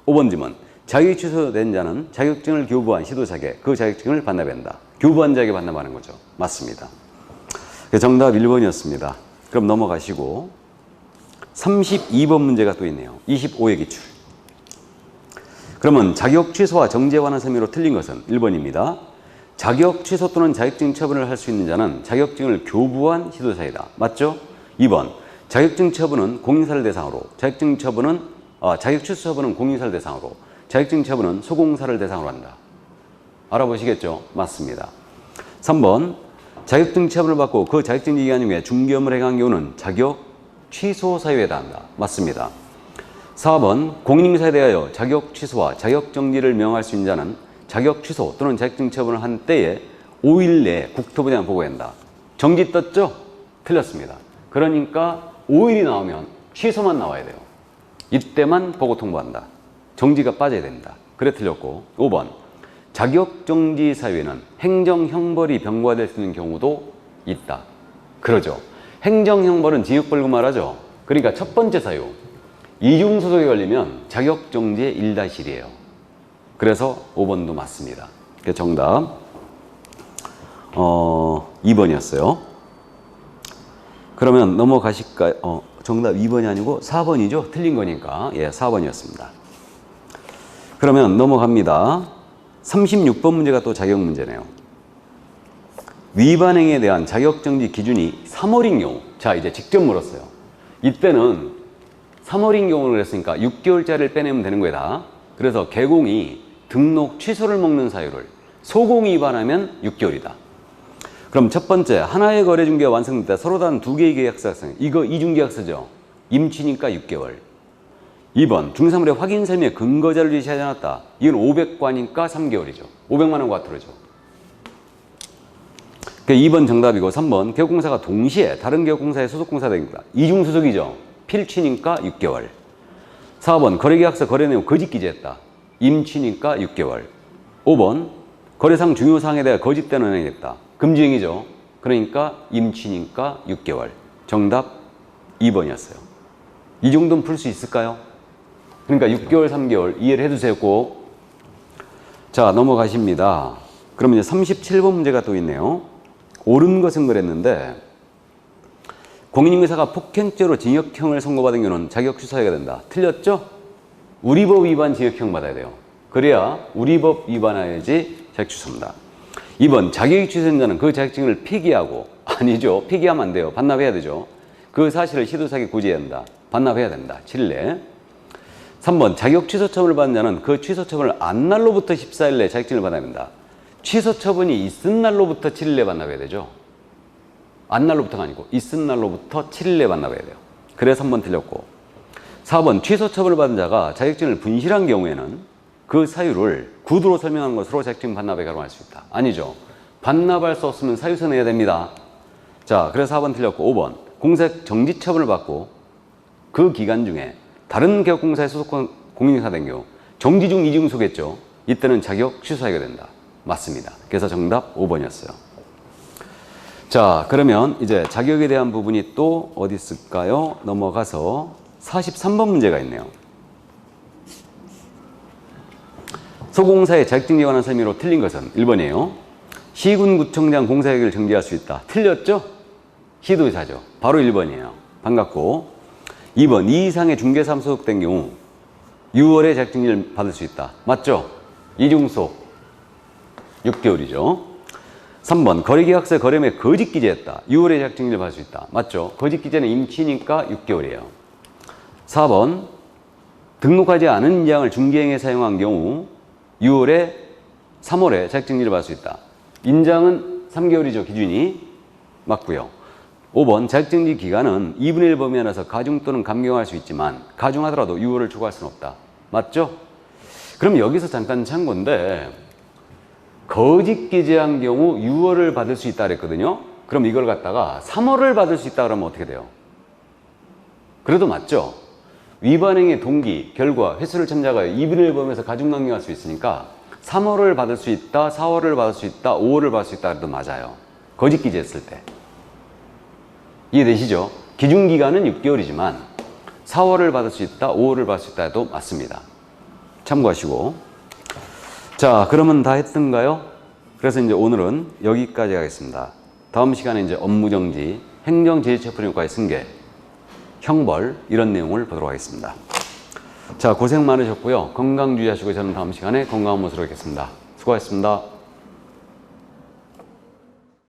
5번 질문. 자격이 취소된 자는 자격증을 교부한 시도자에게 그 자격증을 반납해야 한다. 교부한 자에게 반납하는 거죠. 맞습니다. 정답 1번이었습니다. 그럼 넘어가시고 32번 문제가 또 있네요. 25회 기출. 그러면 자격 취소와 정지에 관한 설명으로 틀린 것은 1번입니다. 자격 취소 또는 자격증 처분을 할 수 있는 자는 자격증을 교부한 시도자이다. 맞죠? 2번. 자격증 처분은 공인사를 대상으로, 자격 취소 처분은 공인사를 대상으로, 자격증 처분은 소공사를 대상으로 한다. 알아보시겠죠? 맞습니다. 3번. 자격증 처분을 받고 그 자격증 기간 중에 중개업을 행한 경우는 자격 취소 사유에 해당한다. 맞습니다. 4번. 공인인사에 대하여 자격 취소와 자격 정지를 명할 수 있는 자는 자격 취소 또는 자격증 처분을 한 때에 5일 내에 국토부에 대한 보고해야 한다. 정지 떴죠? 틀렸습니다. 그러니까 5일이 나오면 취소만 나와야 돼요. 이때만 보고 통보한다. 정지가 빠져야 된다. 그래 틀렸고. 5번. 자격정지 사유에는 행정형벌이 병과될 수 있는 경우도 있다. 그러죠. 행정형벌은 징역벌금 말하죠. 그러니까 첫 번째 사유. 이중소속에 걸리면 자격정지의 1-1이에요. 그래서 5번도 맞습니다. 정답 2번이었어요. 그러면 넘어가실까요? 정답 2번이 아니고 4번이죠. 틀린 거니까. 예, 4번이었습니다. 그러면 넘어갑니다. 36번 문제가 또 자격 문제네요. 위반행위에 대한 자격정지 기준이 3월인 경우. 자, 이제 직접 물었어요. 이때는 3월인 경우를 했으니까 6개월짜리를 빼내면 되는 거다. 그래서 개공이 등록 취소를 먹는 사유를 소공이 위반하면 6개월이다. 그럼 첫 번째, 하나의 거래 중개가 완성될 때 서로 다른 2개의 계약서 작성. 이거 이중계약서죠. 임치니까 6개월. 2번, 중개사물의 확인 설명에 근거자를 제시하지 않았다. 이건 500과니까 3개월이죠. 500만 원 과태료죠. 2번 정답이고 3번, 개업공사가 동시에 다른 개업공사에 소속공사가 됩니다. 이중소속이죠. 필치니까 6개월. 4번, 거래계약서 거래 내용 거짓 기재했다. 임치니까 6개월. 5번, 거래상 중요사항에 대해 거짓된 언행했다. 금지행위죠. 그러니까 임치니까 6개월. 정답 2번이었어요. 이 정도는 풀 수 있을까요? 그러니까 6개월, 3개월 이해를 해두세요. 꼭. 자, 넘어가십니다. 그러면 이제 37번 문제가 또 있네요. 옳은 것은 그랬는데 공인인계사가 폭행죄로 징역형을 선고받은 경우는 자격 취소해야 된다. 틀렸죠? 우리 법 위반 징역형 받아야 돼요. 그래야 우리 법 위반해야지 자격 취소입니다. 2번, 자격이 취소된 자는 그 자격증을 폐기하고, 아니죠. 폐기하면 안 돼요. 반납해야 되죠. 그 사실을 시도사에게 고지해야 한다. 반납해야 된다. 7일 내에. 3번, 자격 취소 처분을 받은 자는 그 취소 처분을 안 날로부터 14일 내에 자격증을 받아야 된다. 취소 처분이 있은 날로부터 7일 내에 반납해야 되죠. 안 날로부터가 아니고 있은 날로부터 7일 내에 반납해야 돼요. 그래서 3번 틀렸고. 4번, 취소 처분을 받은 자가 자격증을 분실한 경우에는 그 사유를 구두로 설명한 것으로 자격증 반납에 가름할 수 있다. 아니죠. 반납할 수 없으면 사유서 내야 됩니다. 자, 그래서 4번 틀렸고. 5번, 공사 정지 처분을 받고 그 기간 중에 다른 개업공사에 소속한 공인인사 된 경우 정지 중 이중소겠죠. 이때는 자격 취소하게 된다. 맞습니다. 그래서 정답 5번이었어요. 자, 그러면 이제 자격에 대한 부분이 또 어디 있을까요? 넘어가서 43번 문제가 있네요. 소공사의 자격증에 관한 설명으로 틀린 것은 1번이에요. 시군구청장 공사계획을 정지할 수 있다. 틀렸죠? 시도의사죠. 바로 1번이에요. 반갑고. 2번, 이 이상의 중개사무소 소속된 경우 6월에 자격증을 받을 수 있다. 맞죠? 이중소 6개월이죠. 3번, 거래계약서에 거래명에 거짓 기재했다. 6월에 자격증을 받을 수 있다. 맞죠? 거짓 기재는 임치니까 6개월이에요. 4번, 등록하지 않은 인장을 중개행에 사용한 경우 6월에 3월에 자격증지를 받을 수 있다. 인장은 3개월이죠. 기준이. 맞고요. 5번 자격증지 기간은 2분의 1 범위 안에서 가중 또는 감경할 수 있지만 가중하더라도 6월을 초과할 수는 없다. 맞죠? 그럼 여기서 잠깐 참고인데 거짓 기재한 경우 6월을 받을 수 있다 그랬거든요. 그럼 이걸 갖다가 3월을 받을 수 있다 그러면 어떻게 돼요? 그래도 맞죠? 위반행의 동기, 결과, 횟수를 참작하여 2분의 1 범위에서 가중 감경할 수 있으니까 3월을 받을 수 있다, 4월을 받을 수 있다, 5월을 받을 수 있다 해도 맞아요. 거짓 기재했을 때. 이해되시죠? 기준기간은 6개월이지만 4월을 받을 수 있다, 5월을 받을 수 있다 해도 맞습니다. 참고하시고. 자, 그러면 다 했던가요? 그래서 이제 오늘은 여기까지 하겠습니다. 다음 시간에 이제 업무정지, 행정제재처분효과의 승계, 형벌 이런 내용을 보도록 하겠습니다. 자, 고생 많으셨고요. 건강 유지하시고 저는 다음 시간에 건강한 모습으로 뵙겠습니다. 수고하셨습니다.